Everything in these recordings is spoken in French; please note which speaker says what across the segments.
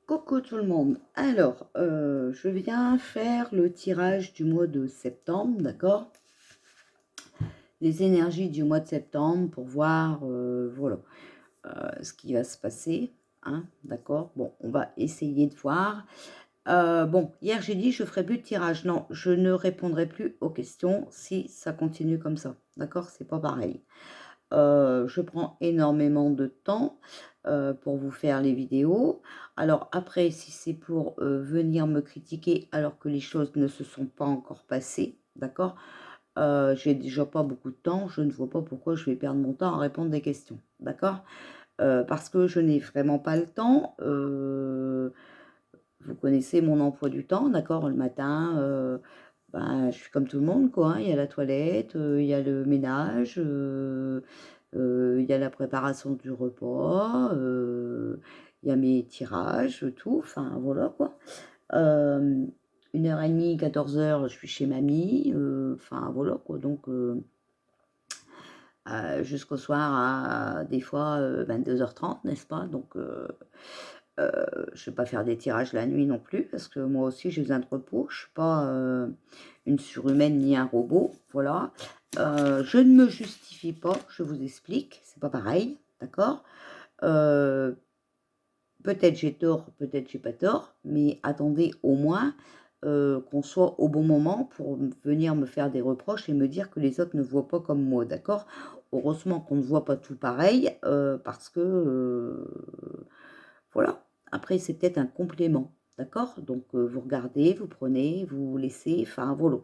Speaker 1: Coucou tout le monde. Alors, je viens faire le tirage du mois de septembre, d'accord? Les énergies du mois de septembre pour voir, voilà, ce qui va se passer, hein, d'accord? Bon, on va essayer de voir. Bon, hier j'ai dit je ferai plus de tirage. Non, je ne répondrai plus aux questions si ça continue comme ça, d'accord? C'est pas pareil. Je prends énormément de temps pour vous faire les vidéos. Alors après, si c'est pour venir me critiquer alors que les choses ne se sont pas encore passées, d'accord, j'ai déjà pas beaucoup de temps, je ne vois pas pourquoi je vais perdre mon temps à répondre des questions, d'accord, parce que je n'ai vraiment pas le temps. Vous connaissez mon emploi du temps, d'accord, le matin, ben, je suis comme tout le monde, quoi, hein. Il y a la toilette, il y a le ménage, il y a la préparation du repas, il y a mes tirages, tout, enfin voilà quoi. 1h30, 14h, je suis chez mamie, enfin voilà quoi, donc jusqu'au soir à des fois 22h30, n'est-ce pas? Donc je ne vais pas faire des tirages la nuit non plus, parce que moi aussi j'ai besoin de repos, je ne suis pas une surhumaine ni un robot, voilà. Je ne me justifie pas, je vous explique, c'est pas pareil, d'accord? Peut-être j'ai tort, peut-être j'ai pas tort, mais attendez au moins qu'on soit au bon moment pour venir me faire des reproches et me dire que les autres ne voient pas comme moi, d'accord? Heureusement qu'on ne voit pas tout pareil, parce que, voilà. Après, c'est peut-être un complément, d'accord? Donc, vous regardez, vous prenez, vous laissez, enfin, voilà.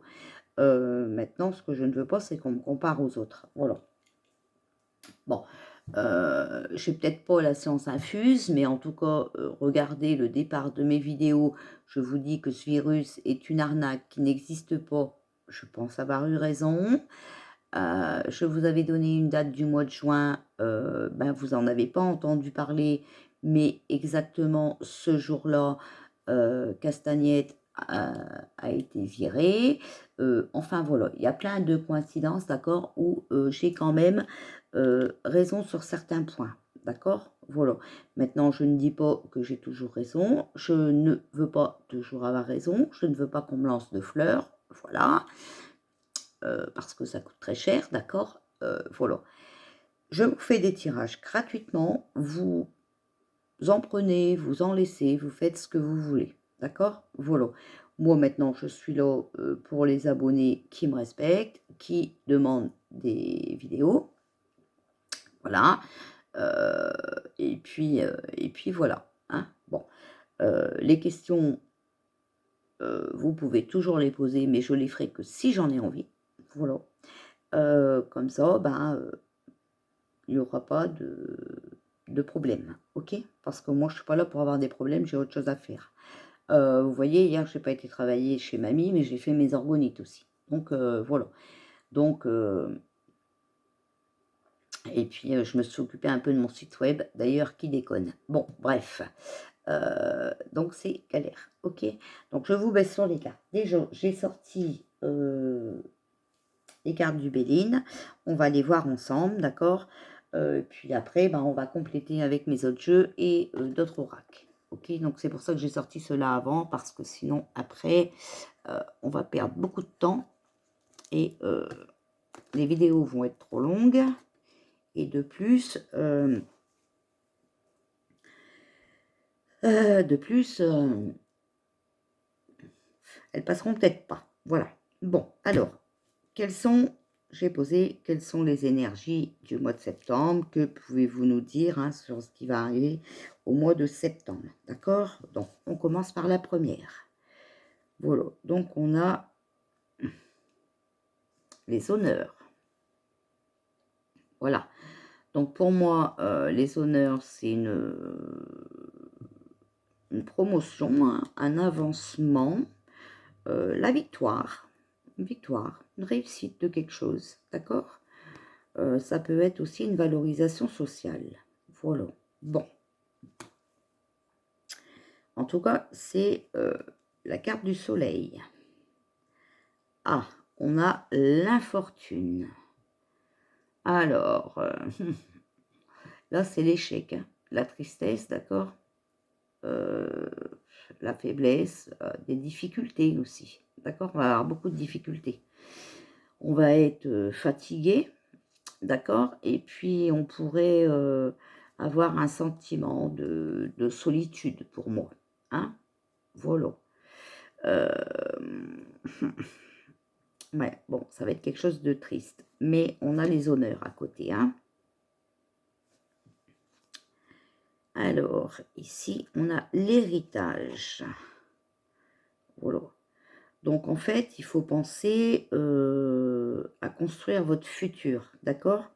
Speaker 1: Maintenant, ce que je ne veux pas, c'est qu'on me compare aux autres, voilà. Bon, je n'ai peut-être pas la science infuse, mais en tout cas, regardez le départ de mes vidéos. Je vous dis que ce virus est une arnaque qui n'existe pas. Je pense avoir eu raison. Je vous avais donné une date du mois de juin. Ben, vous n'en avez pas entendu parler, mais exactement ce jour-là, Castagnette a été viré. Enfin voilà, il y a plein de coïncidences, d'accord, où j'ai quand même raison sur certains points, d'accord? Voilà. Maintenant, je ne dis pas que j'ai toujours raison. Je ne veux pas toujours avoir raison. Je ne veux pas qu'on me lance de fleurs. Voilà. Parce que ça coûte très cher, d'accord? Voilà. Je vous fais des tirages gratuitement. Vous en prenez, vous en laissez, vous faites ce que vous voulez, d'accord? Voilà. Moi, maintenant, je suis là pour les abonnés qui me respectent, qui demandent des vidéos. Voilà. Et puis voilà, hein. Bon, les questions, vous pouvez toujours les poser, mais je les ferai que si j'en ai envie. Voilà. Comme ça, ben, il n'y aura pas de problème, ok? Parce que moi, je ne suis pas là pour avoir des problèmes, j'ai autre chose à faire. Vous voyez, hier, je n'ai pas été travailler chez mamie, mais j'ai fait mes orgonites aussi. Donc, voilà. Donc, et puis, je me suis occupée un peu de mon site web, d'ailleurs, qui déconne. Bon, bref. Donc, c'est galère, ok? Donc, je vous baisse sur les cartes. Déjà, j'ai sorti les cartes du Béline. On va les voir ensemble, d'accord? Puis après, ben, on va compléter avec mes autres jeux et d'autres oracles. Ok, donc c'est pour ça que j'ai sorti cela avant, parce que sinon, après, on va perdre beaucoup de temps et les vidéos vont être trop longues. Et de plus, elles passeront peut-être pas. Voilà. Bon, alors, j'ai posé, quelles sont les énergies du mois de septembre? Que pouvez-vous nous dire hein, sur ce qui va arriver au mois de septembre? D'accord? Donc, on commence par la première. Voilà. Donc, on a les honneurs. Voilà. Donc, pour moi, les honneurs, c'est une promotion, hein, un avancement, la victoire. Une victoire, une réussite de quelque chose. D'accord? Ça peut être aussi une valorisation sociale. Voilà. Bon. En tout cas, c'est la carte du soleil. Ah, on a l'infortune. Alors, là, c'est l'échec. Hein. La tristesse, d'accord? la faiblesse, des difficultés aussi, d'accord? On va avoir beaucoup de difficultés. On va être fatigué, d'accord? Et puis on pourrait avoir un sentiment de solitude pour moi, hein? Voilà. Ouais, bon, ça va être quelque chose de triste, mais on a les honneurs à côté, hein? Alors, ici, on a l'héritage. Voilà. Donc, en fait, il faut penser à construire votre futur, d'accord?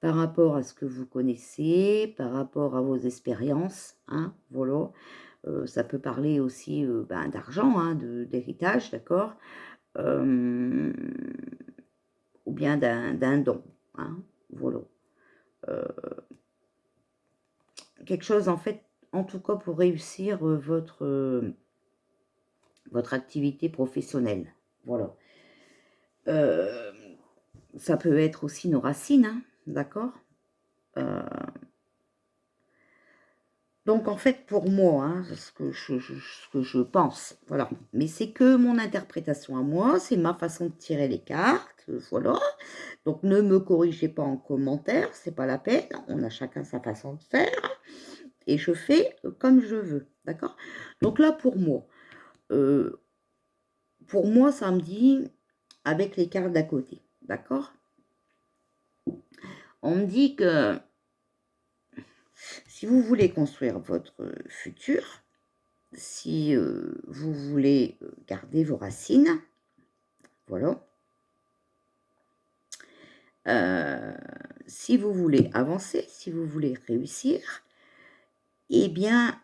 Speaker 1: Par rapport à ce que vous connaissez, par rapport à vos expériences, hein, voilà. Ça peut parler aussi ben, d'argent, hein, d'héritage, d'accord? Euh, ou bien d'un don, hein, voilà. Euh, quelque chose, en fait, en tout cas pour réussir votre activité professionnelle, voilà. Euh, ça peut être aussi nos racines, hein, d'accord? Euh, donc, en fait, pour moi, hein, ce que je pense, voilà. Mais c'est que mon interprétation à moi, c'est ma façon de tirer les cartes, voilà. Donc, ne me corrigez pas en commentaire, c'est pas la peine. On a chacun sa façon de faire. Et je fais comme je veux, d'accord? Donc là, pour moi, ça me dit, avec les cartes d'à côté, d'accord? On me dit que si vous voulez construire votre futur, si vous voulez garder vos racines, voilà. Si vous voulez avancer, si vous voulez réussir, eh bien,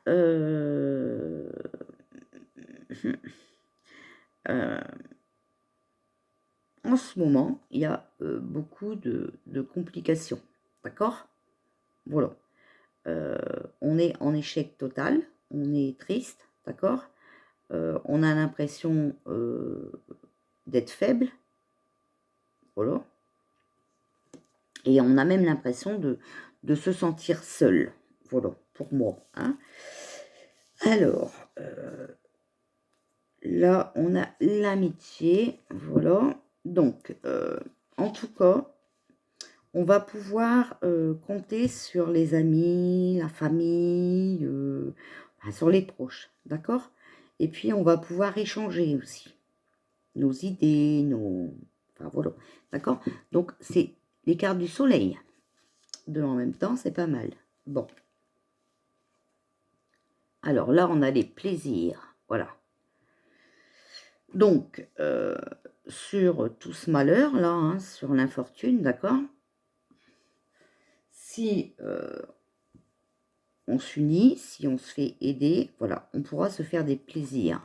Speaker 1: en ce moment, il y a beaucoup de complications, d'accord? Voilà. On est en échec total, on est triste, d'accord? On a l'impression d'être faible, voilà. Et on a même l'impression de se sentir seul, voilà, pour moi, hein. Alors, là, on a l'amitié, voilà. Donc, en tout cas, on va pouvoir compter sur les amis, la famille, enfin, sur les proches, d'accord? Et puis, on va pouvoir échanger aussi nos idées, enfin, voilà, d'accord? Donc, c'est les cartes du soleil. Deux en même temps, c'est pas mal. Bon. Alors là, on a les plaisirs, voilà. Donc, sur tout ce malheur, là, hein, sur l'infortune, d'accord? Si on s'unit, si on se fait aider, voilà, on pourra se faire des plaisirs.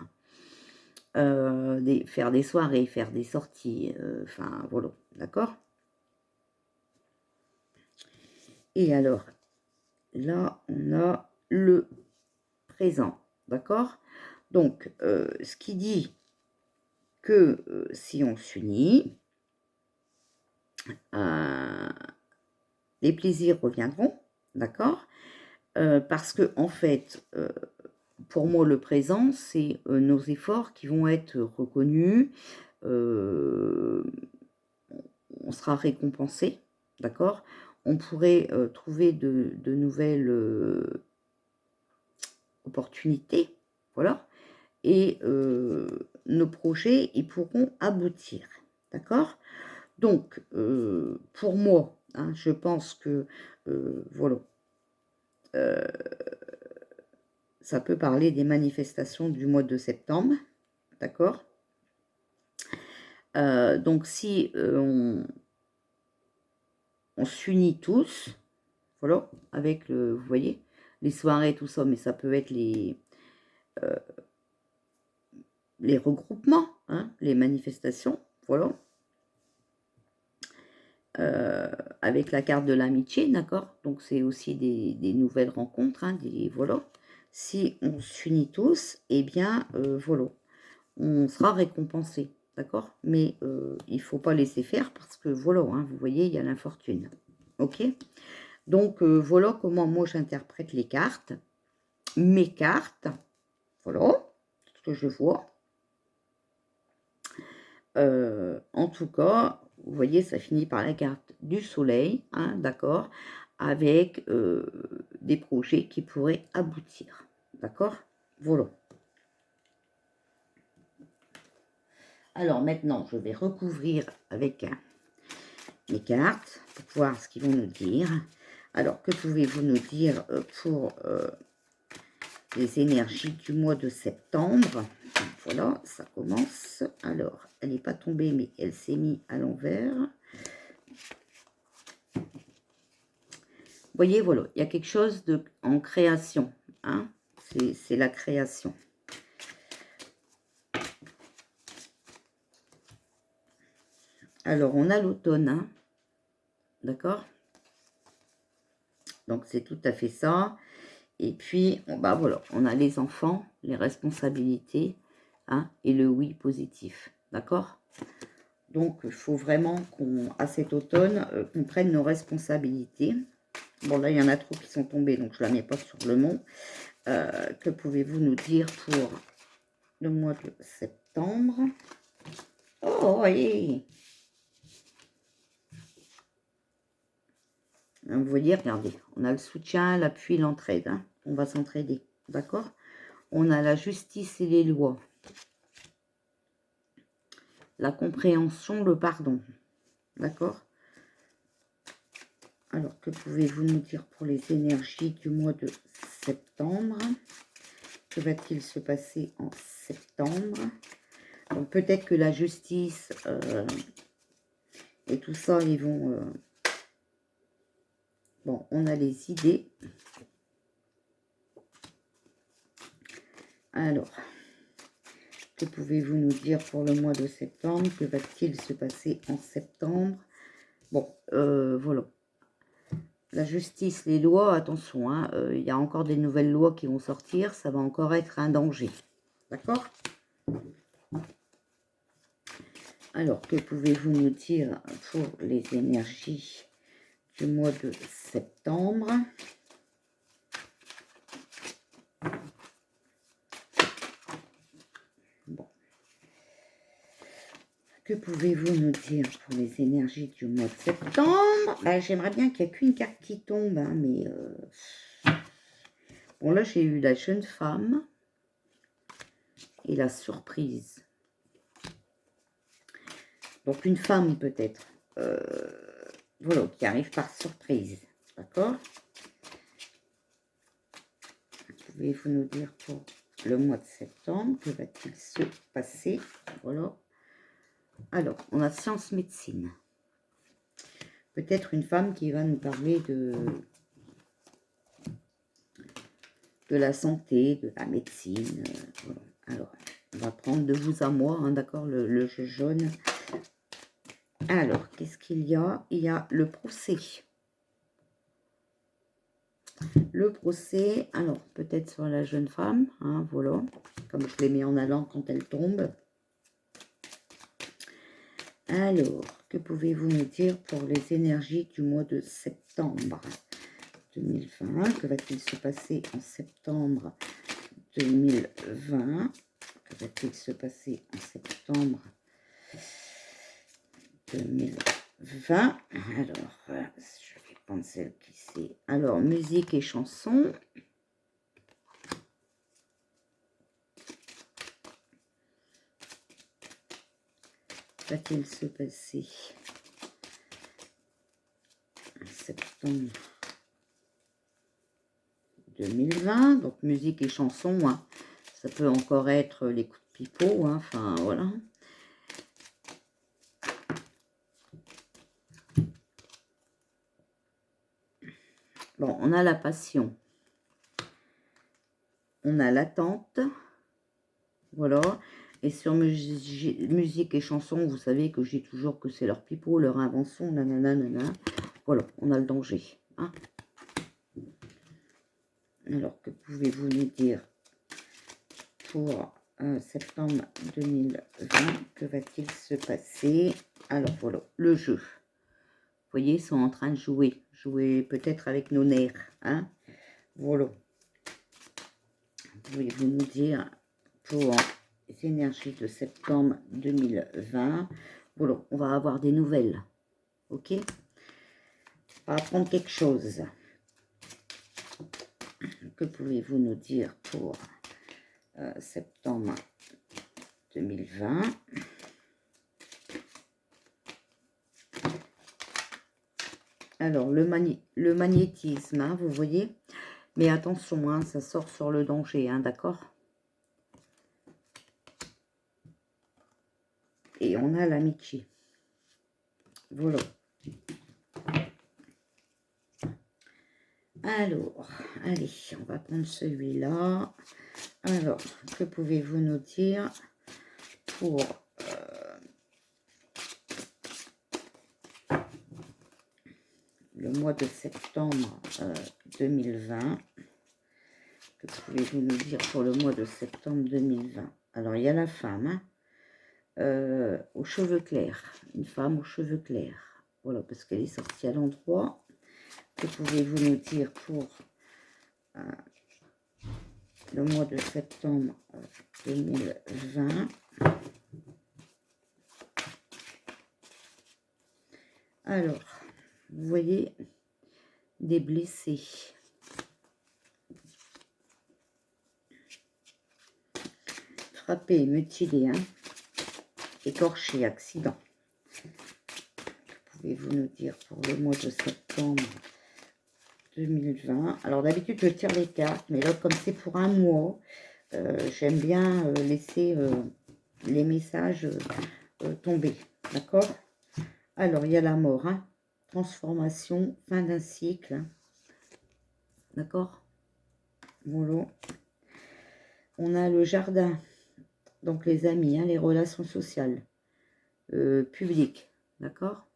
Speaker 1: Faire des soirées, faire des sorties, enfin, voilà, d'accord? Et alors, là, on a le présent, d'accord? Donc, ce qui dit que si on s'unit, les plaisirs reviendront, d'accord? Parce que en fait, pour moi, le présent, c'est nos efforts qui vont être reconnus, on sera récompensé, d'accord? On pourrait trouver de nouvelles opportunités, voilà, et nos projets, ils pourront aboutir, d'accord? Donc, pour moi, hein, je pense que, voilà, ça peut parler des manifestations du mois de septembre, d'accord? Donc, si on s'unit tous, voilà, avec vous voyez, les soirées, tout ça, mais ça peut être les regroupements, hein, les manifestations, voilà. Avec la carte de l'amitié, d'accord? Donc, c'est aussi des nouvelles rencontres, hein, voilà. Si on s'unit tous, eh bien, voilà, on sera récompensé, d'accord? Mais il ne faut pas laisser faire parce que, voilà, hein, vous voyez, il y a l'infortune, ok? Donc, voilà comment moi j'interprète les cartes, mes cartes, voilà. que je vois. En tout cas, vous voyez, ça finit par la carte du soleil, hein, d'accord, avec des projets qui pourraient aboutir, d'accord, voilà. Alors maintenant, je vais recouvrir avec mes cartes pour voir ce qu'ils vont nous dire. Alors, que pouvez-vous nous dire pour les énergies du mois de septembre? Voilà, ça commence. Alors, elle n'est pas tombée, mais elle s'est mise à l'envers. Vous voyez, voilà, il y a quelque chose en création. Hein, c'est la création. Alors, on a l'automne, hein, d'accord? Donc, c'est tout à fait ça. Et puis, bah voilà, on a les enfants, les responsabilités, hein, et le oui positif, d'accord? Donc, il faut vraiment qu'à cet automne, qu'on prenne nos responsabilités. Bon, là, il y en a trop qui sont tombés, donc je ne la mets pas sur le mont. Que pouvez-vous nous dire pour le mois de septembre? Oh, voyez! Vous voyez, regardez, on a le soutien, l'appui, l'entraide. Hein. On va s'entraider, d'accord? On a la justice et les lois. La compréhension, le pardon. D'accord? Alors, que pouvez-vous nous dire pour les énergies du mois de septembre? Que va-t-il se passer en septembre? Donc, peut-être que la justice et tout ça, ils vont... Bon, on a les idées. Alors, que pouvez-vous nous dire pour le mois de septembre? Que va-t-il se passer en septembre? Bon, voilà. La justice, les lois, attention, hein, il y a encore des nouvelles lois qui vont sortir. Ça va encore être un danger. D'accord? Alors, que pouvez-vous nous dire pour les énergies du mois de septembre? Bon. Que pouvez-vous nous dire pour les énergies du mois de septembre? Bah, j'aimerais bien qu'il n'y ait qu'une carte qui tombe, hein, mais... Bon, là, j'ai eu la jeune femme et la surprise. Donc, une femme, peut-être. Voilà, qui arrive par surprise. D'accord? Pouvez-vous nous dire pour le mois de septembre, que va-t-il se passer? Voilà. Alors, on a science médecine. Peut-être une femme qui va nous parler de la santé, de la médecine. Voilà. Alors, on va prendre de vous à moi, hein, d'accord, le jeu jaune. Alors, qu'est-ce qu'il y a? Il y a le procès. Le procès, alors, peut-être sur la jeune femme, hein, voilà, comme je l'ai mis en allant quand elle tombe. Alors, que pouvez-vous nous dire pour les énergies du mois de septembre 2020? Que va-t-il se passer en septembre 2020? Que va-t-il se passer en septembre 2020? Alors, je vais prendre celle qui c'est. Alors, musique et chansons. Va-t-il se passer en septembre 2020? Donc, musique et chansons, hein. Ça peut encore être les coups de pipeau, hein. Enfin, voilà. Bon, on a la passion. On a l'attente. Voilà. Et sur musique et chansons, vous savez que j'ai toujours que c'est leur pipeau, leur invention, nanana, nanana. Voilà, on a le danger. Hein. Alors, que pouvez-vous nous dire pour septembre 2020? Que va-t-il se passer? Alors, voilà, le jeu. Vous voyez, ils sont en train de jouer. Jouer peut-être avec nos nerfs. Hein. Voilà. Pouvez-vous nous dire pour les énergies de septembre 2020. Voilà, on va avoir des nouvelles. Ok? On va apprendre quelque chose. Que pouvez-vous nous dire pour septembre 2020? Alors, le magnétisme, hein, vous voyez? Mais attention, hein, ça sort sur le danger, hein, d'accord? Et on a l'amitié. Voilà. Alors, allez, on va prendre celui-là. Alors, que pouvez-vous nous dire pour le mois de septembre 2020? Que pouvez-vous nous dire pour le mois de septembre 2020? Alors, il y a la femme, hein, aux cheveux clairs. Une femme aux cheveux clairs. Voilà, parce qu'elle est sortie à l'endroit. Que pouvez-vous nous dire pour le mois de septembre 2020? Alors, vous voyez des blessés. Frappés, mutilés, hein, écorchés, accident. Que pouvez-vous nous dire pour le mois de septembre 2020? Alors d'habitude je tire les cartes, mais là comme c'est pour un mois, j'aime bien laisser les messages tomber, d'accord? Alors il y a la mort, hein, transformation, fin d'un cycle, hein, d'accord? Voilà. On a le jardin, donc les amis, hein, les relations sociales, publiques, d'accord?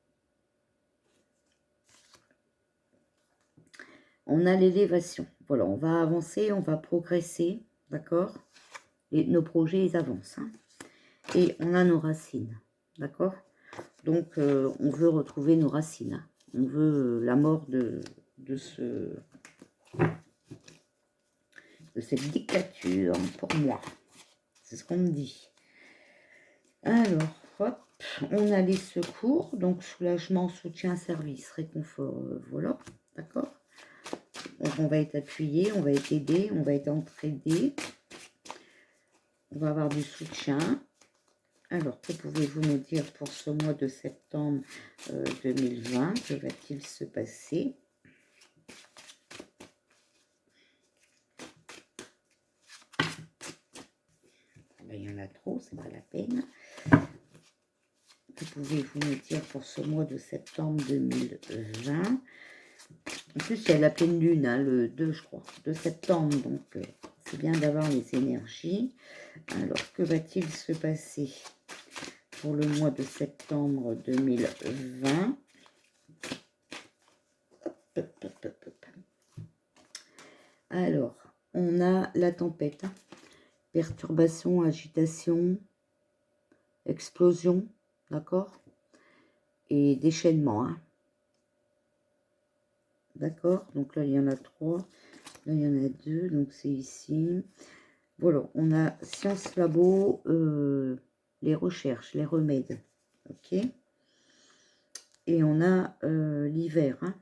Speaker 1: On a l'élévation. Voilà, on va avancer, on va progresser, d'accord? Nos projets, ils avancent. Hein. Et on a nos racines, d'accord? Donc, on veut retrouver nos racines. Hein. On veut la mort de cette dictature, pour moi. C'est ce qu'on me dit. Alors, hop, on a les secours, donc soulagement, soutien, service, réconfort, voilà, d'accord? Donc, on va être appuyé, on va être aidé, on va être entraidé. On va avoir du soutien. Alors, que pouvez-vous nous dire pour ce mois de septembre 2020? Que va-t-il se passer? Là, il y en a trop, c'est pas la peine. Que pouvez-vous nous dire pour ce mois de septembre 2020? En plus, il y a la pleine lune, hein, le 2, je crois, de septembre. Donc, c'est bien d'avoir les énergies. Alors, que va-t-il se passer pour le mois de septembre 2020? Alors, on a la tempête. Hein. Perturbation, agitation, explosion, d'accord? Et déchaînement. Hein. D'accord? Donc là, il y en a 3. Là, il y en a 2. Donc, c'est ici. Voilà, on a Sciences Labo, les recherches, les remèdes. Ok? Et on a l'hiver. Hein?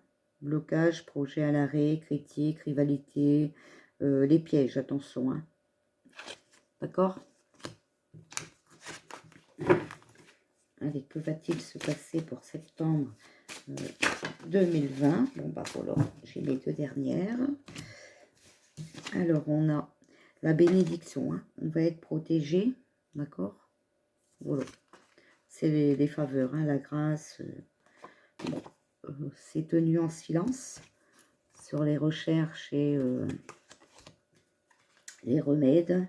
Speaker 1: Blocage, projet à l'arrêt, critique, rivalité, les pièges, attention. Hein? D'accord? Allez, que va-t-il se passer pour septembre 2020? Bon, bah voilà, j'ai les 2 dernières. Alors, on a la bénédiction. Hein. On va être protégé. D'accord? Voilà. C'est les faveurs, hein, la grâce. Bon, c'est tenu en silence sur les recherches et les remèdes.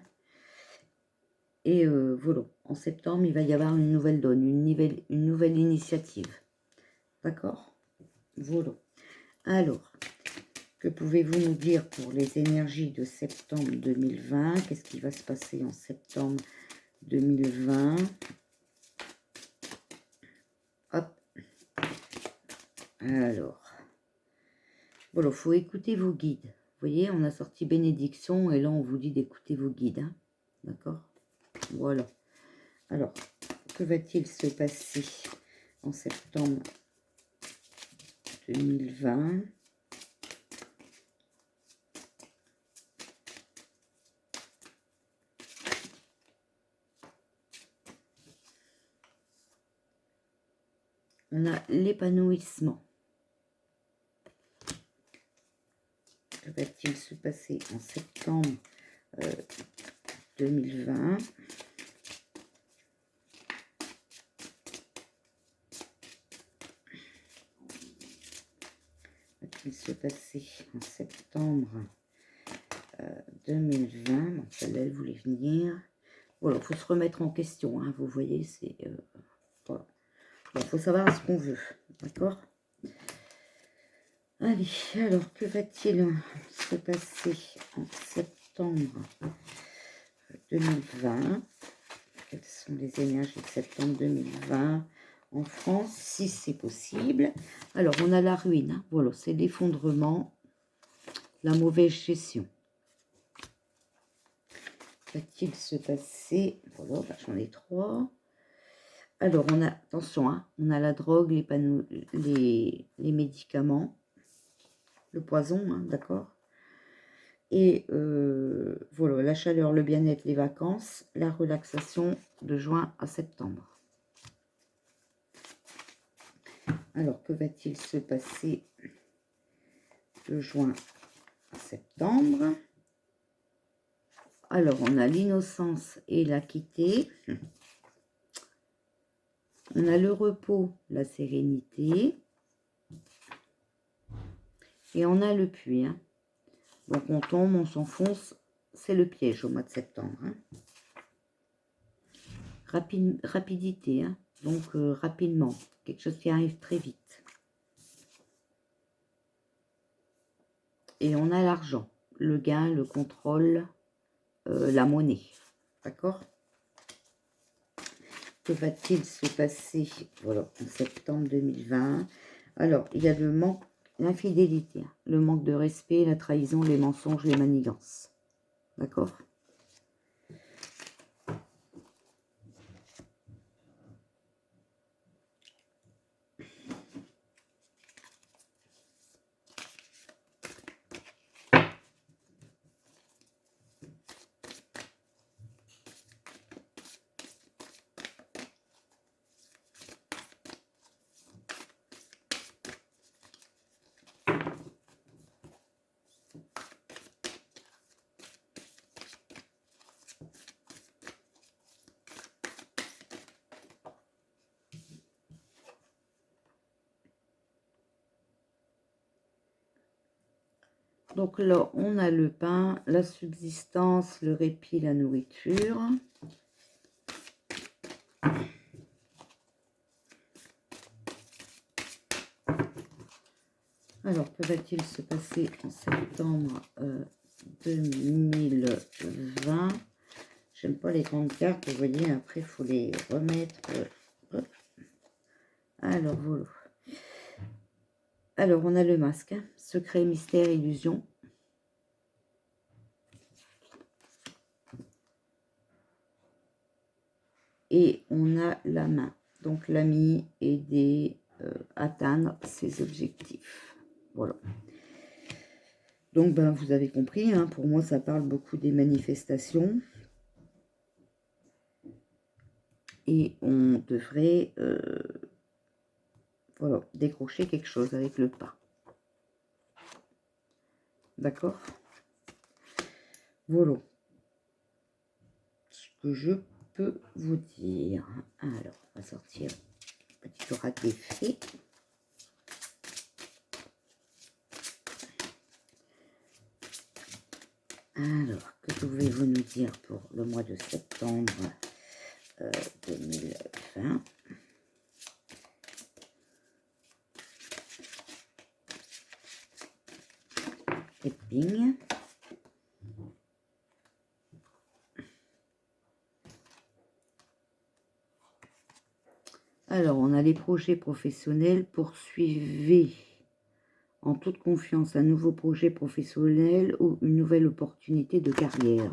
Speaker 1: Et voilà, en septembre, il va y avoir une nouvelle donne, une nouvelle initiative. D'accord? Voilà. Alors, que pouvez-vous nous dire pour les énergies de septembre 2020? Qu'est-ce qui va se passer en septembre 2020? Hop. Alors, voilà, il faut écouter vos guides. Vous voyez, on a sorti bénédiction et là, on vous dit d'écouter vos guides. Hein. D'accord? Voilà. Alors, que va-t-il se passer en septembre 2020? On a l'épanouissement. Que va-t-il se passer en septembre 2020? Va-t-il se passer en septembre 2020? Bon, celle-là, elle voulait venir. Voilà, il faut se remettre en question, hein, vous voyez, c'est... voilà. Il faut savoir ce qu'on veut, d'accord? Allez, alors, que va-t-il se passer en septembre 2020? Quelles sont les énergies de septembre 2020 en France, si c'est possible? Alors, on a la ruine, hein, voilà, c'est l'effondrement, la mauvaise gestion. Va-t-il se passer? Voilà, bah, j'en ai 3. Alors, on a, attention, hein, on a la drogue, les médicaments, le poison, hein, d'accord? Et voilà, la chaleur, le bien-être, les vacances, la relaxation de juin à septembre. Alors, que va-t-il se passer de juin à septembre? Alors, on a l'innocence et la quitter. On a le repos, la sérénité. Et on a le puits. Hein. Donc, on tombe, on s'enfonce. C'est le piège au mois de septembre. Hein. Rapidité. Hein. Donc, rapidement. Quelque chose qui arrive très vite. Et on a l'argent. Le gain, le contrôle, la monnaie. D'accord? Que va-t-il se passer, voilà, en septembre 2020? Alors, il y a le manque, l'infidélité, hein, le manque de respect, la trahison, les mensonges, les manigances. D'accord? Donc là, on a le pain, la subsistance, le répit, la nourriture. Alors, que va-t-il se passer en septembre 2020? J'aime pas les grandes cartes, vous voyez, après, il faut les remettre. Alors, voilà. Alors, on a le masque, hein. Secret, mystère, illusion. Et on a la main. Donc, l'ami, aider, atteindre ses objectifs. Voilà. Donc, ben, vous avez compris, hein, pour moi, ça parle beaucoup des manifestations. Et on devrait, voilà, décrocher quelque chose avec le pain. D'accord? Voilà. Ce que je peux vous dire. Alors, on va sortir un petit oracle des fées. Alors, que pouvez-vous nous dire pour le mois de septembre 2020? Et ping. Alors, on a les projets professionnels. Poursuivez en toute confiance un nouveau projet professionnel ou une nouvelle opportunité de carrière.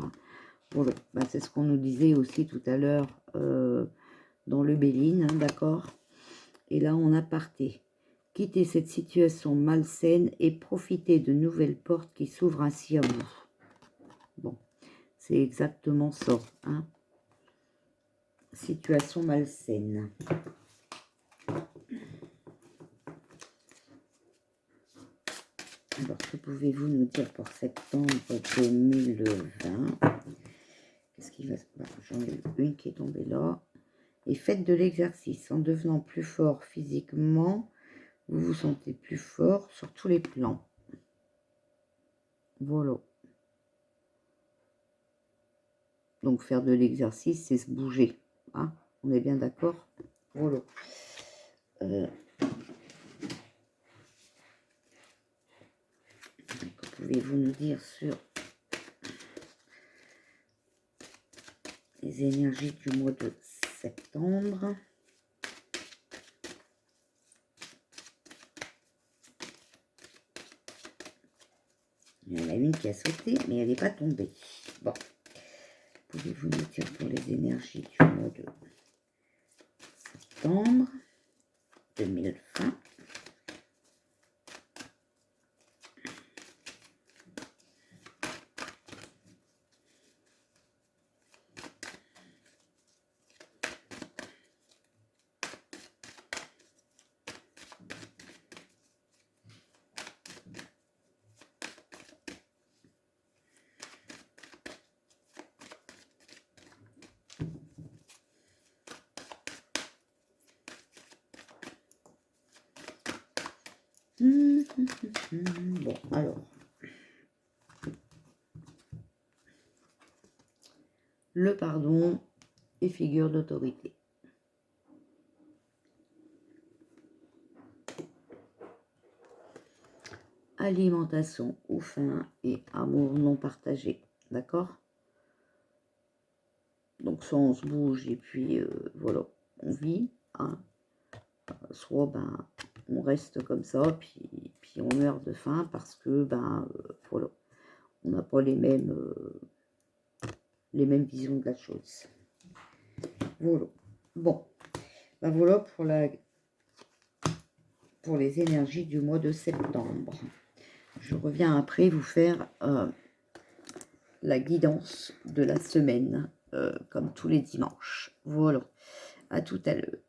Speaker 1: Voilà, bah, c'est ce qu'on nous disait aussi tout à l'heure dans le Béline, hein, d'accord. Et là, on a parté. Quittez cette situation malsaine et profitez de nouvelles portes qui s'ouvrent ainsi à vous. Bon, c'est exactement ça, hein. Situation malsaine. Alors, que pouvez-vous nous dire pour septembre 2020? Qu'est-ce qui va se passer? J'en ai une qui est tombée là. Et faites de l'exercice. En devenant plus fort physiquement, vous vous sentez plus fort sur tous les plans. Voilà. Donc, faire de l'exercice, c'est se bouger. Hein, on est bien d'accord? Voilà. Que pouvez-vous nous dire sur les énergies du mois de septembre? Il y en a une qui a sauté, mais elle n'est pas tombée. Bon. Pouvez-vous nous dire pour les énergies du mois de septembre 2020? Bon, alors. Le pardon et figure d'autorité. Alimentation ou faim et amour non partagé. D'accord? Donc, soit on se bouge et puis, voilà, on vit. Hein. Soit, ben, on reste comme ça, puis on meurt de faim parce que, ben, voilà, on n'a pas les mêmes visions de la chose. Voilà. Bon, ben voilà pour les énergies du mois de septembre. Je reviens après vous faire la guidance de la semaine, comme tous les dimanches. Voilà, à tout à l'heure.